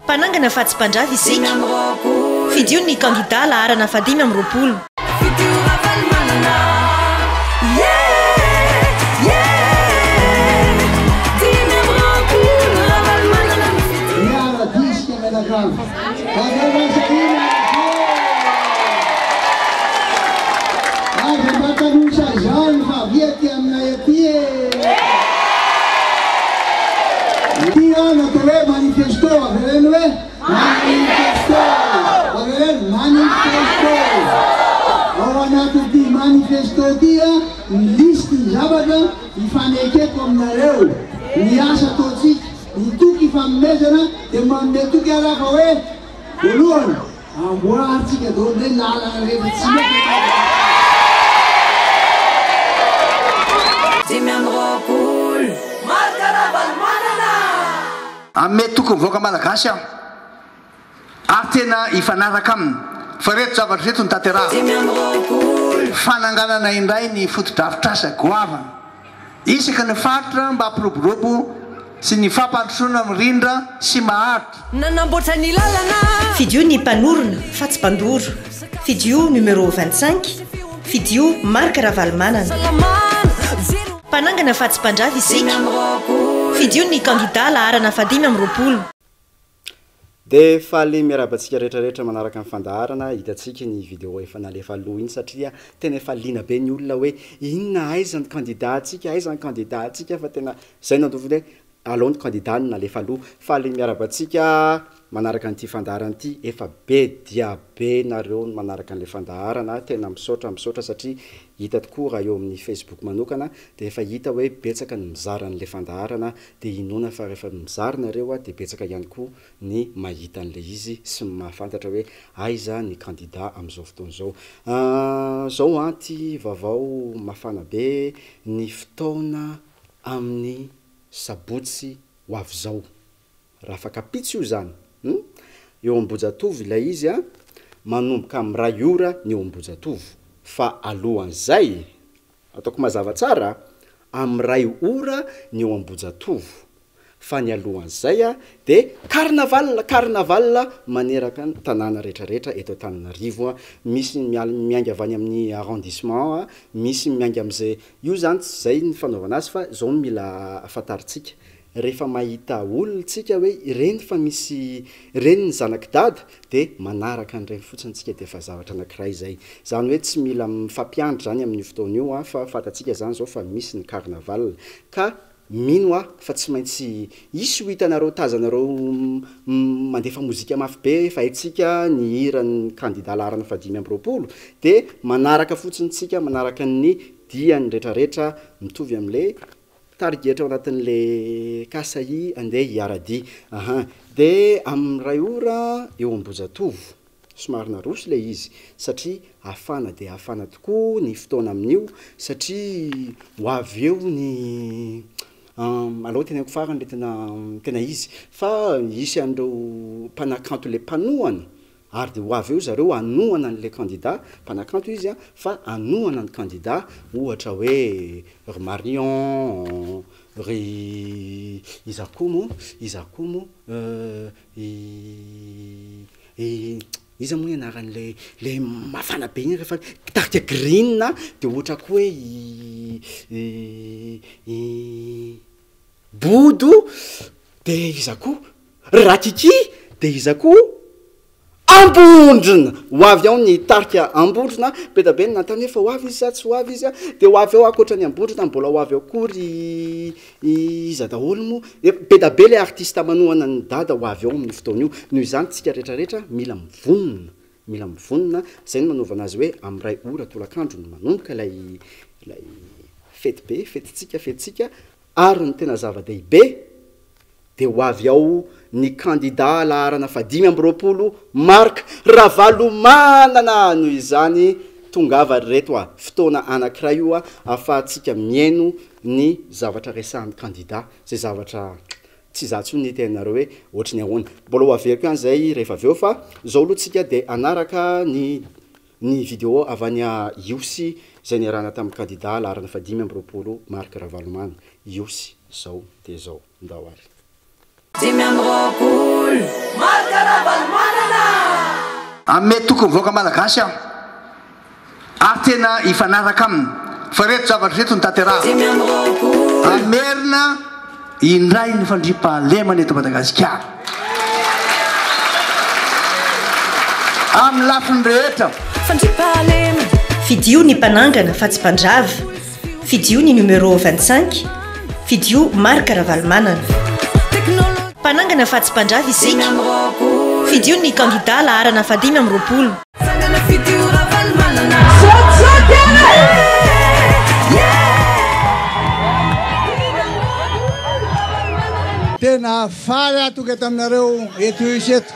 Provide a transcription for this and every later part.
Panangana fatsipandravy isika fidio ny kandida laharana fadimy amby roapolo Manifesto, ao anaty manifesto dia listy zavatra ifanekeko aminareo ny asa ataontsika nitoky ifanomezana dia manome toky araka hoe voalohany amboarintsika daholo hoe lalana rehetra tsika ame tokony voaka malagasy aho ary tena ifanaraka aminy fa reto zavatra reto ny tanteraha fananganana indray ny foto-drafitrasa goavana isaka ny faritra mba ampiroborobo sy ny fampandrosoana mirindra sy maharitra nanamboatra ny lalana fidio ny mpanorona fa tsy mpandoro fidio numéro 25 fidio marka ravalimanana mpanangana fa tsy mpandrava isika fidio ny kandida laharana fadimy amby roapolo dia faly miarabantsika rehetrarehetra manaraka amin'ny fandaharana hitatsika ny vidéo efa nalefa aloha iny satria tena efa liana be ny olona hoe inona aizany kandida atsika aizany kandida atsika fa tena zay nandovo hoe alony kandida ny nalefa aloha faly miarabantsika manaraka an'ity fandaharana ity efa be dia be nareo manaraka an'le fandaharana tena misaotra satria hita tokoa raha eo amin'ny Facebook manokana dia efa hita hoe betsaka ny mizara an'le fandaharana dia inona fa rehefa mizara nareo dia betsaka ihany koa ny mahita an'le izy sy mahafantatra hoe aiza ny kandida amin'izao fotoana zao anty vaovao mafana be ny fotoana amin'ny sabotsy ho avy zao raha afakapitsy io zany eo ambojatovo ilay izy manomboka amin'ny ray ora ny eo ambojatovo fa alohan'izay ataoko mazava tsara amin'ny ray ora ny eo ambojatovo fa ny alohan'izay dia carnaval maneraka ny tanàna rehetrarehetra eto Antananarivo misy miainga avy any amin'ny arrondissement misy miainga amin'izay io zany tsy zay ny fanaovana azy fa zao mila afantaritsika rehefa mahita olontsika hoe ireny fa misy ireny ny zanakidada dia manaraka an'ireny fotsiny tsika dia efa zavatra anankiray zay zany hoe tsy mila mifampiandry zany amin'ny fotoana io fa fantatsika zany zao fa misy ny carnaval ka mino fa tsy maintsy isy ho hitanareo tazanareo mandefa mozika mafy be fa itsika ny hiran'ny kandida laharana fadimy amby roapolo dia manaraka fotsiny tsika manaraka ny diany rehetrarehetra mitovy amin'le targetra ao anatin'le kasai andeha hiaradi dia amin'ny ray ora eo ambojatovo somary naroso le izy satria afana dia afana tokoa ny fotoana amin'io satria ho avy eo ny aloha tena ko farany le tena izy fa isy an'ireo mpanakanto le mpanohana ary dia ho avy eo zareo anohana an'le kandida mpanakanto izy fa anohana ny kandida ohatra hoe ry Marion ry iza koa mo iza moa ianaran'le mafana be igny rehefa tarika green dia ohatra koa hoe bodo dia iza koa rakiki dia iza koa ambondrona ho avy ao ny tarika ambondrona be da be ny nantany hoe fa ho avy izy sa tsy ho avy izy dia ho avy ao akoatra ny ambondrona mbola ho avy ao kory iza daholo mo be da be le artiste manohana ny dada ho avy ao amin'ny fotoana io noho izany tsika rehetrarehetra mila mivonona zay ny manaovana azy hoe amin'ny ray ora tolakandro ny manomboka ilay fetitsika ary ny tena zava-dehibe dia ho avy ao ny kandida laharana fadimy amby roapolo marka ravalomanana noho izany tongava reto fotoana anankiray io ahafahantsika miaino ny zavatra resahan'ny kandida zay zavatra tsy zatsy ny tenareo hoe ohatry ny ahoana mbola ho averiko ihany zay rehefa avy eo fa zao aloha tsika dia anaraka ny ny vidéo avanya Iosy zay niarahana tamin'ny Kandida laharana fadimy amby roapolo marque Ravalomana Iosy zao de zao ndao ary ame tokony voaka malagasy aho ary tena ifanaraka aminy fa reto zavatra reto ny tanteraha amerina indray ny fandriam-pahalemana eto Madagasikara amin'ny lafiny rehetra fidio ny mpanangana fa tsy mpanjavy fidio ny numéro 25 fidio marque Ravalomana mpanangana fa tsy mpanjavy isika fidio ny Kandida laharana fadimy amby roapolo tena faly atoka taminareo eto iseto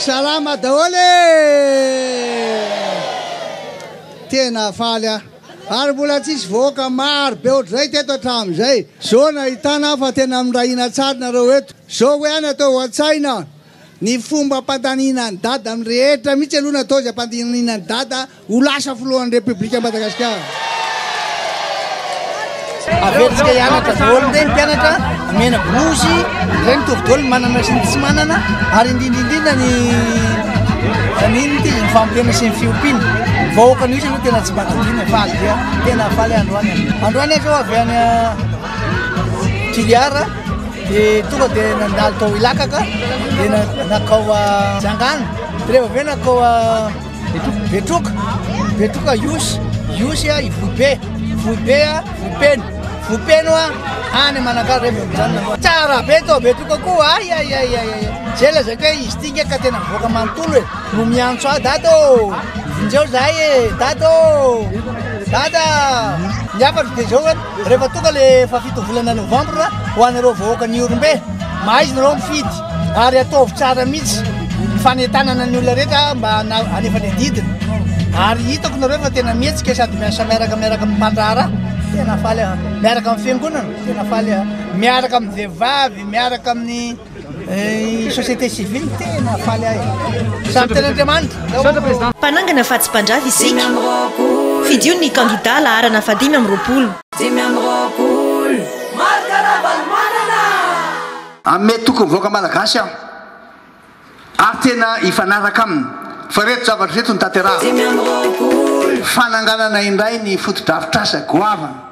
salama daholo tena faly ary mbola tsisy voaka maro be ohatrizay teto atramizay zao nahitana fa tena mirahina tsara nareo eto zao hoe any atao an-tsaina ny fomba ampantanina ny dada amin'ny rehetra mihitsy aloha natao zay ampantanina ny dada ho lasa filohan'ny Repoblika Madagasikara averitsika hianatra daholo ndray ny mpianatra amena blozy ndray mitovy daholo ny manana sy ny tsy manana ary indrindrindrindra ny aniny ty ny fampitena sy ny fiompiana vahoaka n'io izy aloha tena tsy manadina faly dia tena faly androany zao avy any Tiliara dia tonga dia nandalo tao Ilakaka dia nakao Jangana dia rehefa avy eo nakao Betroka Iosy a Ivohibe Vopeno a any Manakary rehefa mijanona tsara be tao Betroka koa ay zay la zay koe izy ty nge ka tena mivoaka manontolo e no miantso a dato injao zahay dada niafatro dia zao rehefa tonga le fafito volana Novambra ho anareo vahoaka ny Orombe maizy nareo mifidy ary ataovy tsara mihitsy fanetanana ny olona rehetra mba anefa ny didiny ary hitako nareo fa tena mihetsika sady miasa miaraka amin'ny mpandrara tena faly miaraka amin'ny fiangonana tena faly miaraka amin'ny vehivavy miaraka amin'ny société civile tena faly ahy samy tena Andriamanitra mpanangana fa tsy mpanjavy isika fidio ny Kandida laharana fadimy amby roapolo ame tokony voaka malagasy aho ary tena ifanaraka aminy fa reto zavatra reto ny tanteraha fananganana indray ny fotodrafitrasa goavana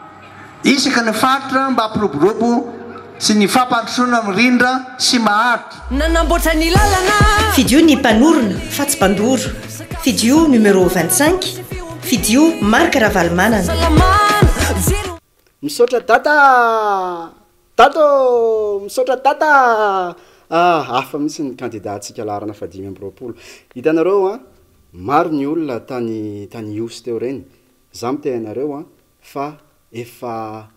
isaka ny faritra mba ampiroborobo sy ny fampandrosoana mirindra sy maharitra fidio ny mpanorona fa tsy mpandoro fidio numéro 25 fidio marque Ravalomana misaotra misaotra tata hafa mihitsy ny Kandida atsika laharana fadimy amby roapolo hitanareo a maro ny olona tany Iosy teo reny za mitenareo a fa efa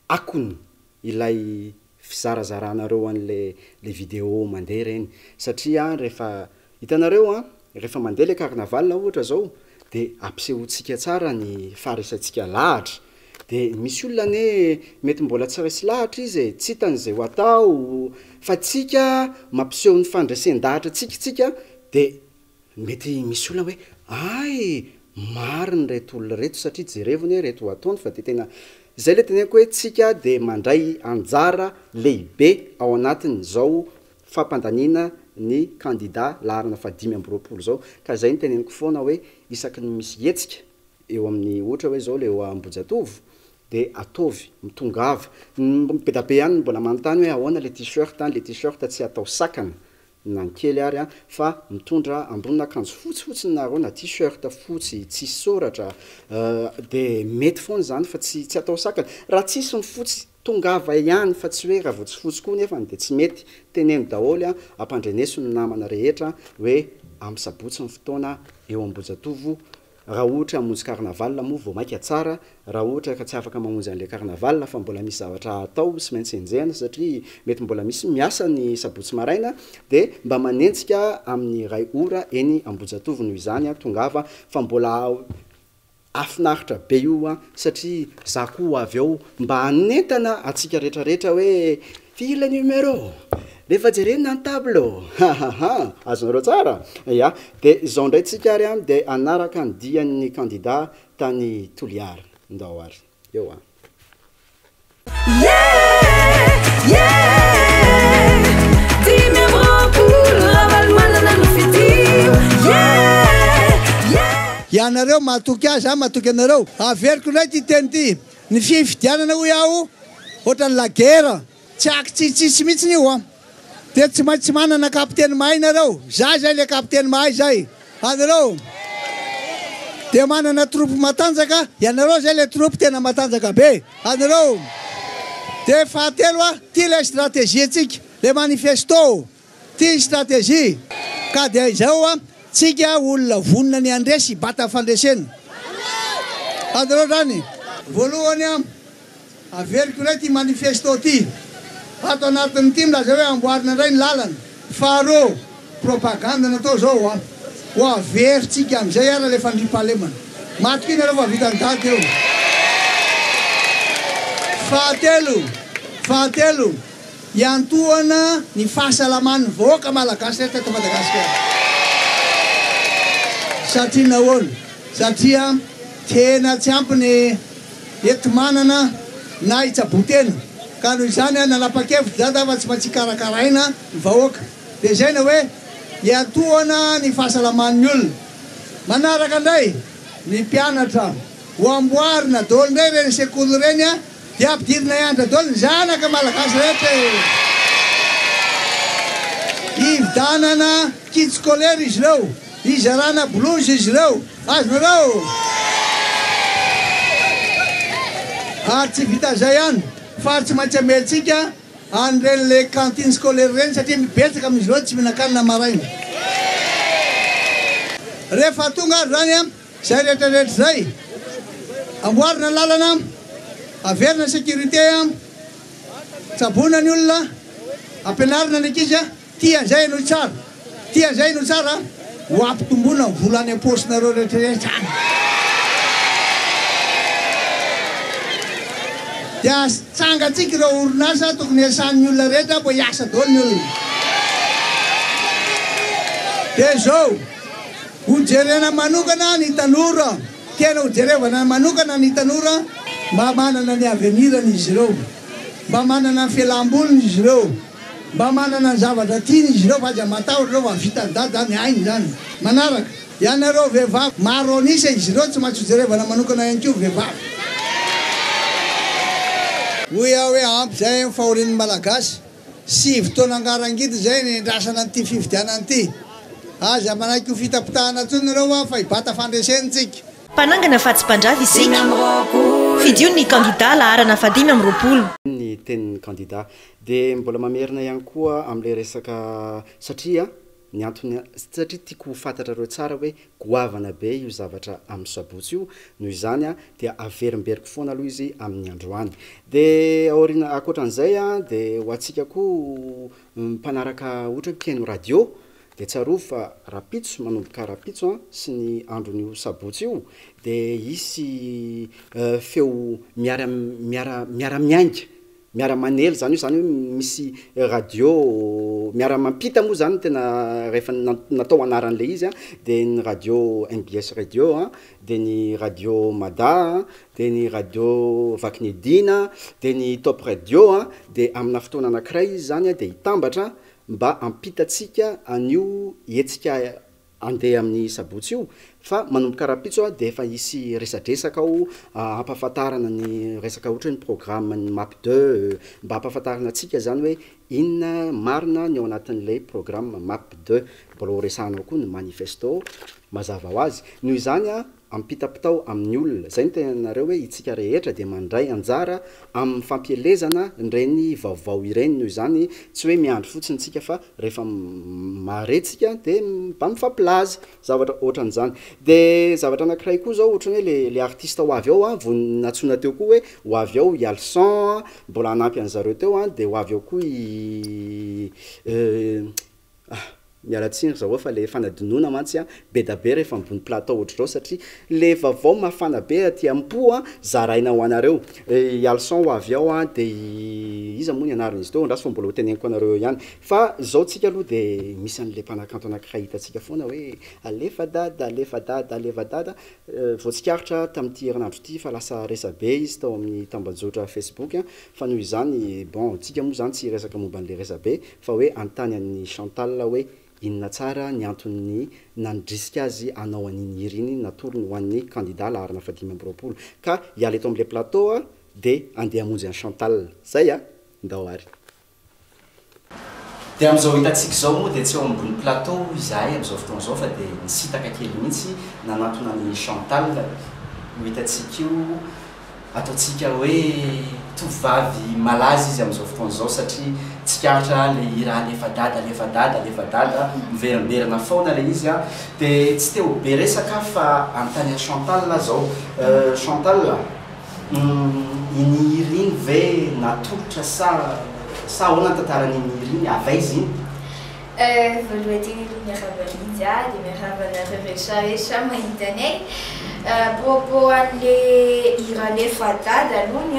Akon ilay fizarazaranareo an'le vidéo mandeha reny satria rehefa hitanareo a rehefa mandeha le carnaval ohatra zao de ampisehotsika tsara ny faharisantsika lahatra de misy olona ne mety mbola tsy resy lahatra izy tsy hitan'izay ho atao fa tsika mampiseho ny fandraisen-dahatra tsika de mety misy olona hoe ay mariny reto olona reto satria jerevony reto ataony fa de tena zay le teneko hoe tsika de mandray anjara lehibe ao anatiny zao fampandanina ny Kandida laharana fadimy amby roapolo zao ka zay ny teneniko foana hoe isaky ny misy hetsika eo amin'ny ohatra hoe zao le eo Ambojatovo de ataovy mitongava be da be ihany mbola manontany hoe ahoana le t-shirt tsy atao sakana na kely ary a fa mitondra ambonin'akanjo fotsifotsy na ahoana t-shirt fotsy tsy soratra de mety foana zany fa tsy atao sakana raha tsisy ny fotsy tongava ihany fa tsy hoe raha vao tsy fotsy koa nefa de tsy mety teneno daholo a ampandreneso ny namana rehetra hoe amin'ny sabotsy ny fotoana eo Ambojatovo raha ohatra hamonjy carnaval moa vao maika tsara raha ohatra ka tsy afaka mamonjy an'le carnaval fa mbola misy zavatra atao sy maintsy enjehana satria mety mbola misy miasa ny sabotsy maraina de mba manentsika amin'ny ray ora eny Ambojatovo noho izany a tongava fa mbola afinaritra be io a satria za koa avy eo mba hanentana atsika rehetrarehetra hoe fila numéro rehefa jerena ny tableau azonareo tsara ya de zao ndray tsika ary a de anaraka ny dian'ny candidat tany toliary ndao ary eo a ianareo matoky azy a matoky anareo averiko ndray ty teny ty ny fifidianana ho iaho ohatrany lagera tsy aky tsitsitsy mihitsy io a de tsy maintsy manana kapiteny mahay nareo zay zay le kapiteny mahay zay anareo de manana troupy matanjaka ianareo zay le troupy tena matanjaka be anareo de fahatelo a ty le stratégie atsika le manifesto ty stratégie ka de izao a tsika olona vonina ny andresy bata fandresena anareo zany voalohany a averiko ray ty manifesto ty ato anatin'ny ty milaza hoe amboarina indray ny lalana faharoa propaganda natao zao a ho averytsika amizay ara le fandripahalemana matoky iny areo fa vitany daty eo fahatelo iantohana ny fahasalaman'ny vahoaka malagasy rehetra eto Madagasikara satria nahoana satria tena tsy ampiny eti manana na itsabotena ka noho izany a nanapa-kevitra zany fa tsy maintsy karakaraina ny vahoaka de zay na hoe iantohana ny fahasalaman'ny olona manaraka indray ny mpianatra ho amboarina dolo indray reny sekoly reny a de ampidirina iandra dolo ny zanaka malagasy rehetra ividanana kit scolaire izy ireo izarana blouse izy ireo azonareo ary tsy vita zay ihany fa tsy maintsy amelitsika anyreny le cantine scolaire reny satria mibetsaka amin'izy ireo tsy mihinan-kanina maraina rehefa tonga ary zany a zay rehetrarehetra zay amboarina lalana averina sécurité a tsabona ny olona ampianarina ny ankizy a tian'izay no tsara tian'izay no tsara ho ampitombona volany am-posinareo rehetrarehetra any de tsangatsika ireo orinasa tokony asan'ny olona rehetra po hiasa dolo ny olona de zao hojerena manokana ny tanora tena hojerevana manokana ny tanora mba manana ny avenirany izy ireo mba manana ny fialam-bolony izy ireo mba manana ny zavatra tiany izy ireo fa aza matahotra reo fa vitany-dady zany ainy zany manaraka ianareo vehivavy maro anisa izy ireo tsy maintsy hojerevana manokana ihany ko vehivavy hoy aho hoe ampy zay fahorin'ny malagasy sivy taona angarangity zay ny ndrasana an'ity fividianany ity aza manaiky ho fitapitahana tsony reo a fa hibata fandresenitsika mpanangana fahatsi-pandrava isika fidio ny candidat laharana fadimy amin'ny roapolo ny tenin'ny candidat de mbola mamerina ihany koa am'le resaka satria ny antony satria tiako ho fantatrareo tsara hoe goavana be io zavatra amin'ny sabotsy io noho izany a dia averimberiko foana aloha izy amin'ny androany de aorina akoatran'izay a de ho atsika koa mpanaraka ohatra hoe mpiaino radio de tsaro fa rapitso manomboka rapitso a sy ny andron'io sabotsy io de isy feo miara-miainga miara-manely zany io zany hoe misy radio miara-mampita moa zany tena rehefa natao anaran'le izy a de ny radio MBS radio a de ny radio Mada de ny radio Vaknedina de ny Top radio a de amina fotoana anankiray izy zany a de hitambatra mba ampitatsika an'io etsika andeha amin'ny sabotsy io fa manomboka rapitso a de efa isy resadresaka ao ampahafantarana ny resaka ohatra ny programme ny map 2 mba ampahafantarana atsika zany hoe inona marina ny ao anatin'le programme map 2 mbola ho resahanao koa ny manifesto mazava ho azy noho izany a ampitapitao amin'ny olona zay ny tenanareo hoe itsika rehetra de mandray anjara amin'ny fampielezana nireny vaovao ireny noho izany tsy hoe miandro fotsiny tsika fa rehefa maretsika de mba mifampilaza zavatra ohatran'izany de zavatra anankiray koa zao ohatrany hoe le artiste ho avy ao a vo natsona teo koa hoe ho avy ao ialson mbola anampy an'zareo teo a de ho avy ao koa mialatsiny zao fa le fanadinona mantsy be da be rehefa ambony plateau ohatr'izao satria le vavao mafana be aty ampo zaraina ho anareo alson ho avy ao de iza moa ny anaran'izy teo andraso fa mbola hoteneniko anareo ihany fa zao tsika aloha de misy an'le mpanakanto anankiray hitantsika foana hoe alefa dada voatsikaritra tamin'ity herinandro ity fa lasa resabe izy tao amin'ny tambajotra Facebook fa noho izany bon tsika moa zany tsy resaka momba an'le resabe fa hoe antany an'ny Chantal hoe inona tsara ny antony nandrisika azy anao an'iny hira iny natorony ho an'ny candidat laharana fadimy amby roapolo ka hiala eto amin'le plateau de andeha hamonjy an'ny Chantal zay ndao ary de am'izao hitantsika zao moa de tsy eo ambony plateau izahay am'izao fotoana zao fa de nisitaka kely mihitsy nanatona ny Chantal hitantsika io ataotsika hoe tovavy malaza izy am'izao fotoana zao satria tsikaritra le hira alefa dada miverimberina foana le izy de tsy teo be resaka fa antany an'ny Chantal zao Chantal iny hira iny ve natolotra sa ahoana tantaran'iny hira iny avaizy iny voalohany teny miarahaba Lydia dia miarahaba rehetrarehetra mahita anay propos an'le hira alefa dada alony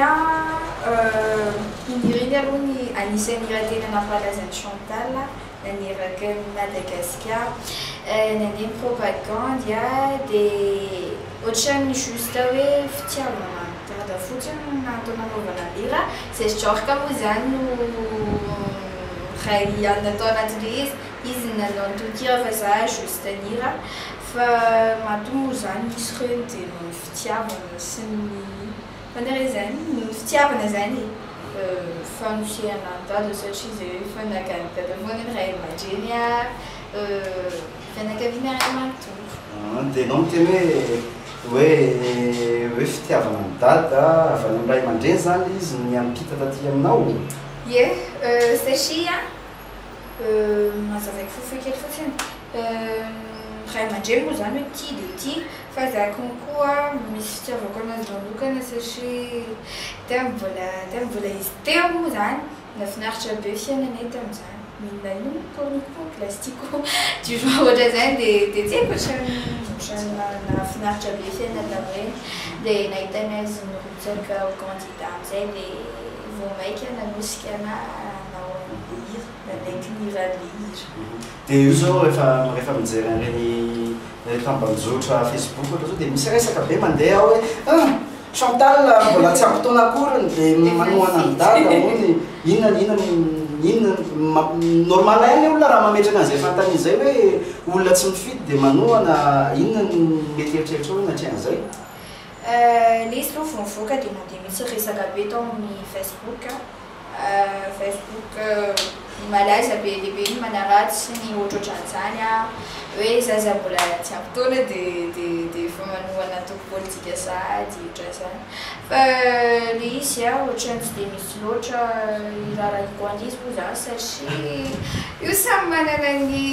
iny hira iny alony anisan'ny hira tena nampalaza ny Chantal naneraka ny Madagasikara naneny propagande dia ohatran'ny juste hoe fitiavana dada fotsiny natao nanaovana hira sezitra moa zany no ray natao anatin'le izy nanao nitokira fa za juste nira fa mahatonga zany misy reny dia no fitiavana sy ny fanare zany no fitiavana zany fanosehana dada satria zay hoe fanakany dada foana ny ray aman-dreny fianakaviana ray aman-tompo dia nao miteny hoe fitiavana ny dada avy any ray aman-dreny zany izy ny ampita taty aminao satria mazavaiko fofa kely fotsiny ray aman-dreny moa zany hoe tia dia tia fa za konkoa misy fitiavako anazy manokana satria mbola izy teo moa zany nafinaritra be fiainanay tamin'izany mila ino cornicon plastico du genre ohatra zany dia tsy haiko nafinaritra be fiainana tamin'ireny dia nahita anazy nirotsaka ho candidat amin'izay dia voamaika nanosika nanao an'le hira nanaiky ny hira le hira dia io zao rehefa mijery an'ireny tambajotra Facebook ohatra zao dia misy resaka be mandeha hoe Chantal mbola tsy ampitoana akoriny dia manohana ny dada hoy inona normal ihany olona raha mametraka an'izay fantan'izay hoe olona tsy mifidy dia manohana inona mety eritreritra hoe natrehan'izay le izy aloha vomivoaka dia mandeha mihitsy resaka be tao amin'ny Facebook malaza be lehibe iny manaratsy ny ohatrohatran'izany hoe zaza mbola tsy ampitoana dia fa manohana toko politika sady ohatran'izany fa le izy ohatrany tsy dia misy loatra irarahiko an'izy moa zany satria io samy manana ny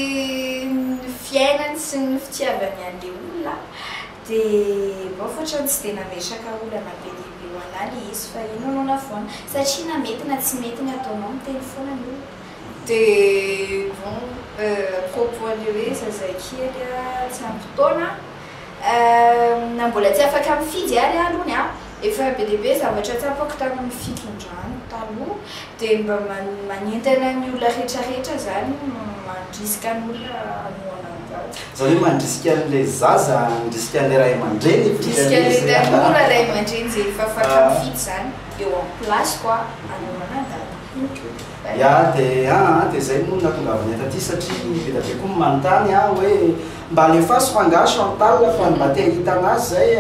fiainany sy ny fitiavany an'le olona dia ohatrany tsy dia nametraka olana be lehibe ho analy izy fa ino anona foana satria na mety na tsy mety ny ataonao miteny foana ny olona dia bon propos an'le hoe zazakely tsy ampitoana na mbola tsy afaka mifidy ary alony efa be lehibe zavatra tsapako tamin'ny fitondrano taloha dia mba manentana ny olona rehetrarehetra zany mandrisika ny olona anohana zao hoe mandrisika an'le zaza mandrisika an'le ray aman-dreny mandrisika an'le tanora ray aman-dreny zay efa afaka mifidy zany eo en place koa anohana dada dia zay moa natongavany ataty satria be da be koa manontany hoe mba alefaso fanga Chantal fa mba te hita anazy zay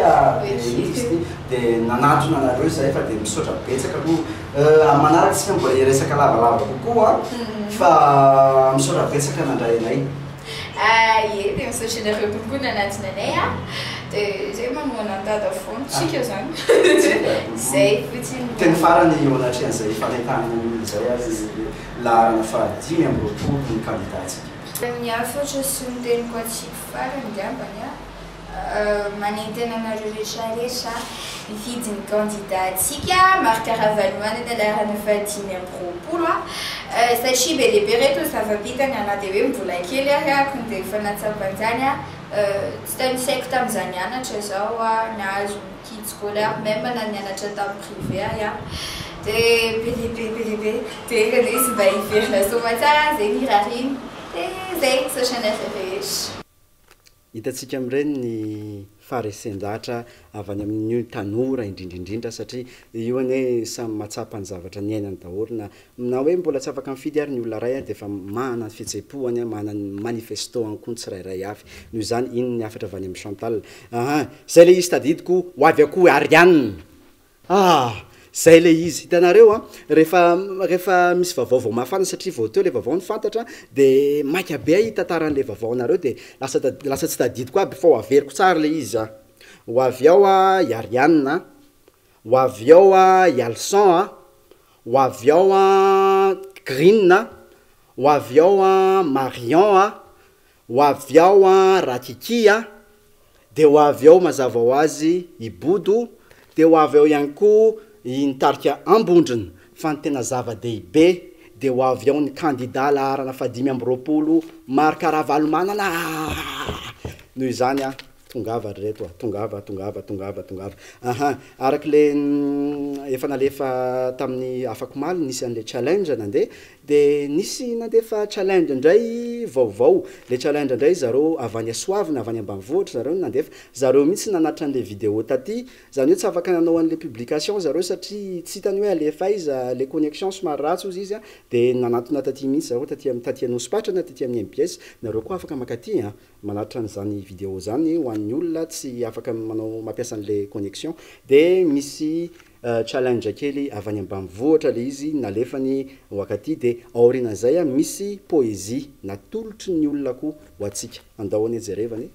dia nanatona anareo zay fa dia misaotra betsaka aloha manaraka tsika mbola iresaka lavalava kokoa fa misaotra betsaka nandray anay ie dia misaotra anareo kokoa nanatona anay dia zay manohana dada foana tsika zany zay fotsiny teny farany eo anatrehan'izay fanentanana zay laharana fadimy amby roapolo ny candidat tsika ny hafa ohatra sy ny teniko atsika farany ngambany manentana anareo rehetrarehetra mividy ny candidatsika marikaravalomana lalàna fahadimy amby roapolo satria be lehibe reto zava-bitany ana dia hoe mbola kely ary akony dia efa natsapan'izany tsy tamisy haiko tamin'iza nianatra zao nahazo kit scolaire même na nianatra tamin'ny privé ary dia be lehibe dia izy mba hiverina soma tsara zay nirariny dia zay sosana rehetra. Hitantsika amin'ireny ny faharesendratra avy any amin'ny tanora indrindrindrindra satria io ane samy matsapa ny zavatra ny ainany daholo na hoe mbola tsy afaka mifidy ary ny olona ray dia efa mana fihetseham-poany mana ny manifesto any koa ny tsirairay avy noho izany iny ny afatra avy any amin'ny Chantal zay le izy tadidiko ho avy akoho Ariane zay le izy hitanareo rehefa misy vaovao mafana satria vao teo le vaovao ny fantatra dia maika be hitantaran'le vaovaonareo dia lasa tsy tadidiko aby fa ho averiko tsara le izy ho avy ao i Ariane ho avy ao i Alson ho avy ao Green ho avy ao Marion ho avy ao Rakiki dia ho avy ao mazava ho azy i Bodo dia ho avy ao ihany koa nitarika ambondrina fa ny tena zava-dehibe dia ho avy ao ny Kandida laharana fahadimy amby roapolo marikaravalomana noho izany tongava reto tongava araka le efa nalefa tamin'ny afako maly nisy an'le challenge nandeha dia nisy nandefa challenge indray vaovao le challenge indray zareo avy any Soavina avy any ambanivohitra zareo nandefa zareo mihitsy nanatitra an'le vidéo taty zany hoe tsy afaka nanao an'le publication zareo satria tsy hitany hoe alefa izy le connexion somary ratsy ozy izy dia nanatona taty mihitsy zareo taty anosipatra na taty amin'ny MPS nareo koa afaka makaty manatitra an'izany vidéo zany ho an'ny olona tsy afaka manao mampiasa an'le connexion dia misy challenge kely avy any ambanivohitra le izy nalefany wakaty dia aorinan'izay misy poésie natolotry ny olona koa ho atsika andahoany jerevany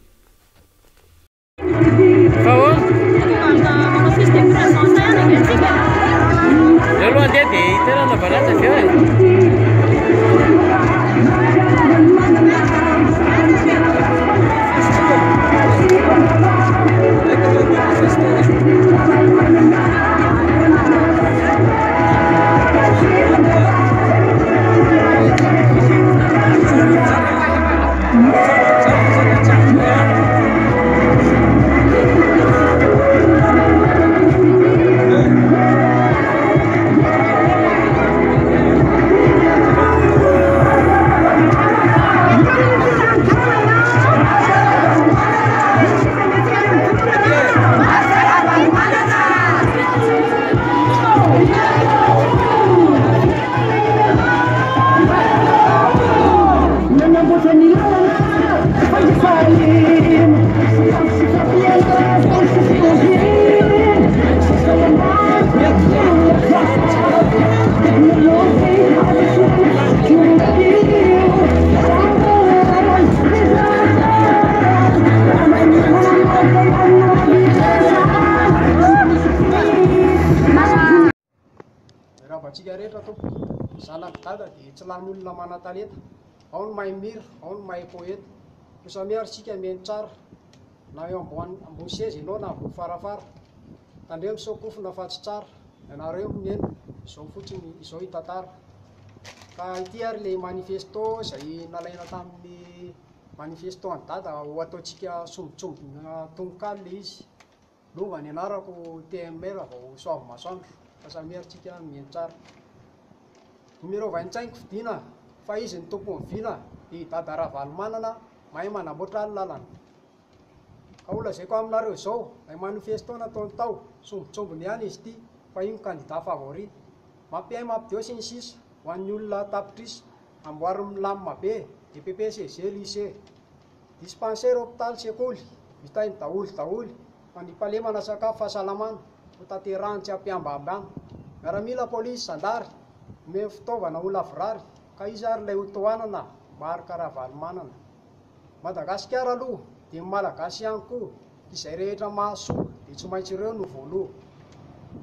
tsy lany olona mana-talenta ao ny mahay mira ao ny mahay poeta ko samiary tsika meny tsara na eo ambony sezy ianao na ambony farafara tandreo misokofona fatsy tsara ianareo meny izao fotsiny izao hitantara ka ity ary le manifesto izay nalaina tamin'ny manifesto any dada ho ataontsika sombitsombina tongokaly le izy lova ny anarako TMR vao soavy masoandro fa samiary tsika meny tsara numéro 25 fidina fa izy ny tompony vina i dada Ravalomanana mahay manamboatra lalana ka olazako aminareo izao lay manifesto nataony tao sombitsombiny ihany izy ity fa io candidat favori mampiay mampidio sy ny sisa ho an'ny olona tapitrisa amboary milamina be DPPCG lycée dispensaire hôpital sekoly vitainy daholy fa ny palemana sakafo fahasalamana ho taterahany tsy ampiambambany miaramila polisy sandary me fitaovana olona virary ka izy ary lay hotoanana marikaravalomana Madagasikara aloha dia malagasy ihany koa izay rehetra mahasoa dia tsy maintsy ireo no voaloha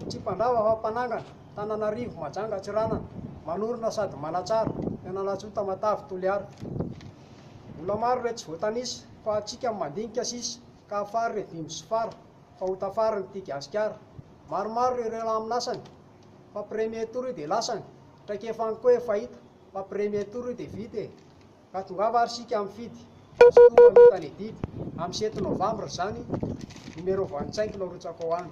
tsy mpandrava fa mpanangana Tananarivo Majanga Tsiranana manorina sady manatsara tena latsota matavy toliary olona maro re tsy voatanisa fa atsika mandinika sisa afary re vimy sy fara fa ho tafara ny tia gasikara maromaro ireo laminasany fa premier tour io dia lasany traikefany koa efa hita fa premier tour io dia vita e ka tongava ary sika amin'ny fidy sotomba mita le didy amin'ny 7 novembre zany numéro 25 narotsaka ho any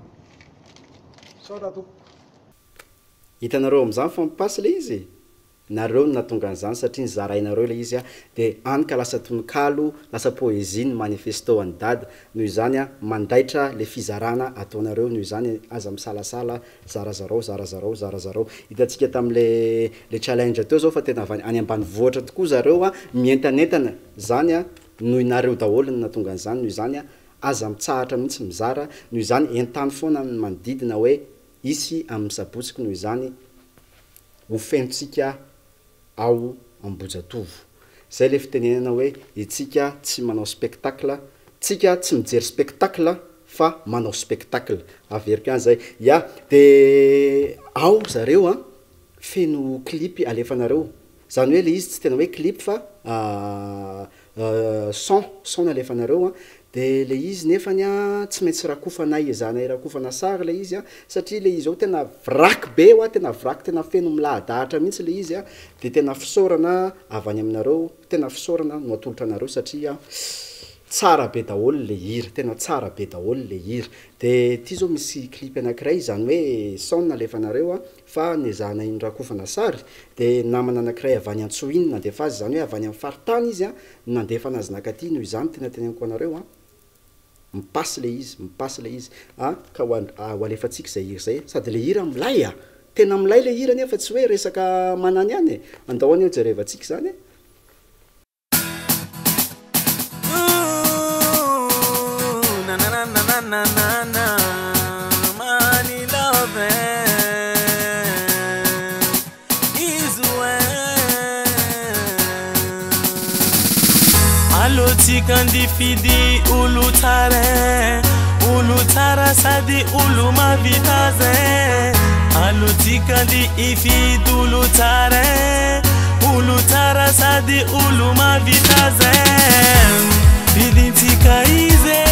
saotra tompo hitanareo amin'izany fa mipasy le izy nareo natonga an'izany satria nyzarainareo le izy a dia any ka lasa tononkalo lasa poésie ny manifesto any dada noho izany a mandaitra le fizarana ataonareo noho izany aza misalasala zarazarao hitantsika tamin'le challenge teo zao fa tena any ambany voatra tokoa zareo a mientanentana zany a noho inareo daholo ny natonga an'izany noho izany a aza mitsahatra mihitsy mizara noho izany entany foana ny manodidina hoe isy amin'ny sabotsika noho izany ho fentsika ao ambojatovo zay le fitenenana hoe itsika tsy manao spectacle tsika tsy mijery spectacle fa manao spectacle averiko any zay ya de ao zareo a feno clip alefanareo zany hoe le izy tsy tena hoe clip fa son alefanareo a de le izy nefany a tsy maintsy rakofanay ezanay rakofana sary le izy a satria le izy ao tena vraky be oa tena vraky tena feno milahadahatra mihitsy le izy a de tena fisaorana avany aminareo tena fisaorana no atolotra anareo satria tsara be daholo le hira tena tsara be daholo le hira de ty zao misy clip anankiray zany hoe son alefanareo a fa nezanay nrakofana sary de namana anankiray avany antsoiny nandefa azy zany hoe avany amin'ny faritany izy a nandefa anazy nakaty noho izany tena teneniko anareo a mipasy le izy ka ho alefatsika zay hira zay sady le hira milay a tena milay le hira nefa tsy hoe resaka manany any e andahoany eo jerevantsika zany e money love is when allo tikandi fidi ulutara sadi uluma vitaze allo tikandi ifid ulutara sadi uluma vitaze bidintika ize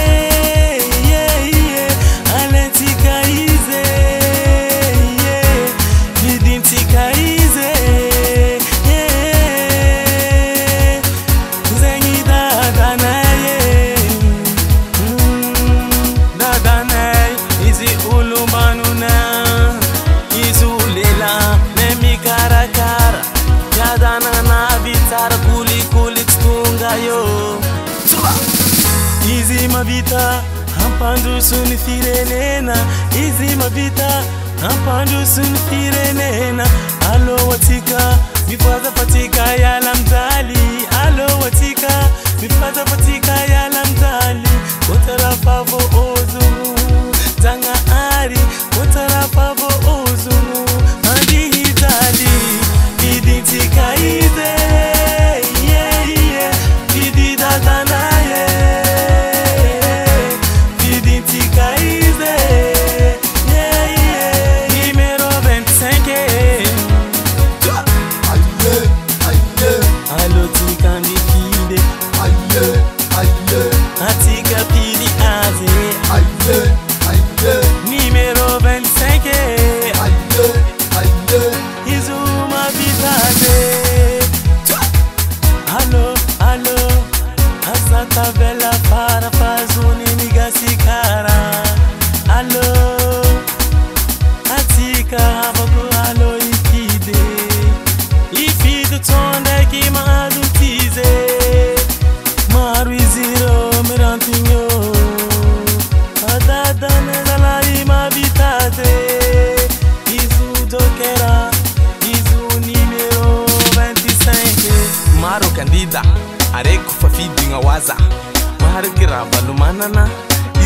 Vita ampandu sun firenena izi mavita ampandu sun firenena alo watika mifaza patika ya lamdali alo watika mifaza patika ya lamdali kotara pavo ozumu zanga ari kotara pavo ozumu andi hitali iditika ize ididadana Kandida areko fafidinga waza maharikira balumanana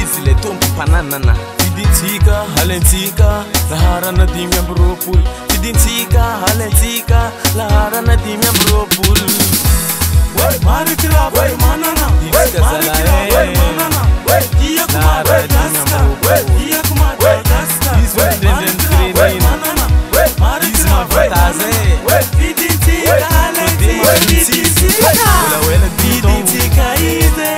izile tompo pananana fidintika halentika laharana dimi ambropul fidintika halentika laharana dimi ambropul maharikira balumanana maharikira balumanana iya kumada kaska iya kumada kaska maharikira balumanana maharikira balumanana fidintika halentika Bidintika ize,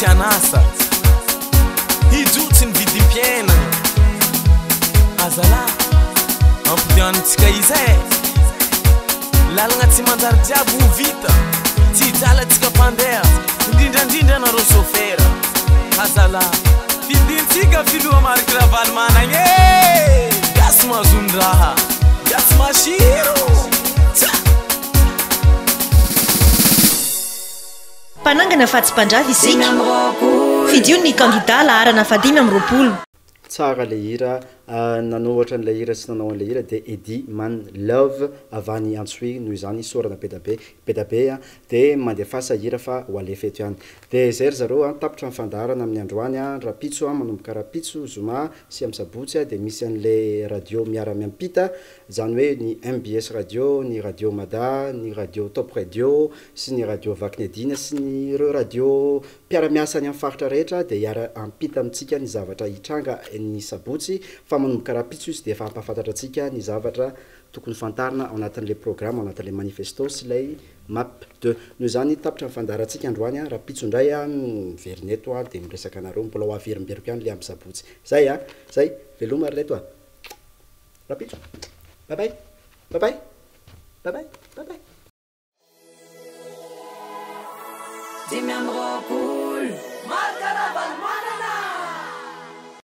tsy anasa hijotsy ny vidim-piainana azalahy ampidianitsika izay lalagna tsy manjary jiaby ho vita tsy hijalatsika mpandeha indrindrandrindra nareo sofera azalahy fidintsika filoha mariky ravaly managny e gasy mahazony raha gasy masiro mpanangana fahatsim-pandrava isika fidio ny kandida laharana fadimy amin'ny roapolo tsara le hira nanohatra n'la hira sy nanao an'la hira de edi man love avany antsoy noho izany sorana bedabe de mandefasa hira fa ho alefeto ihany de zay ry zareo tapitra mifandarana amin'ny androany rapitso manomboka rapitso zoma sy amin'ny sabotsy de misy an'le radio miara miampita zany hoe ny MBS radio ny radio mada ny radio top radio sy ny radio vaknedina sy ny ireo radio mpiara-miasa ny amin'ny faritra rehetra de hiara ampita amintsika ny zavatra hitranga ny sabotsy fa manomboka rapitso izy de efa ampafantatra atsika ny zavatra tokony fantarina ao anatin'le programme ao anatin'le manifesto sy lay map 2 noho zany tapitra mifandarantsika androany rapitso indray verineto de miresaka anareo mbola ho averimberiko ihany le amin'ny sabotsy zay zay veloma ry leto rapitso bye bye bye bye bye bye bye bye dimy amby roapolo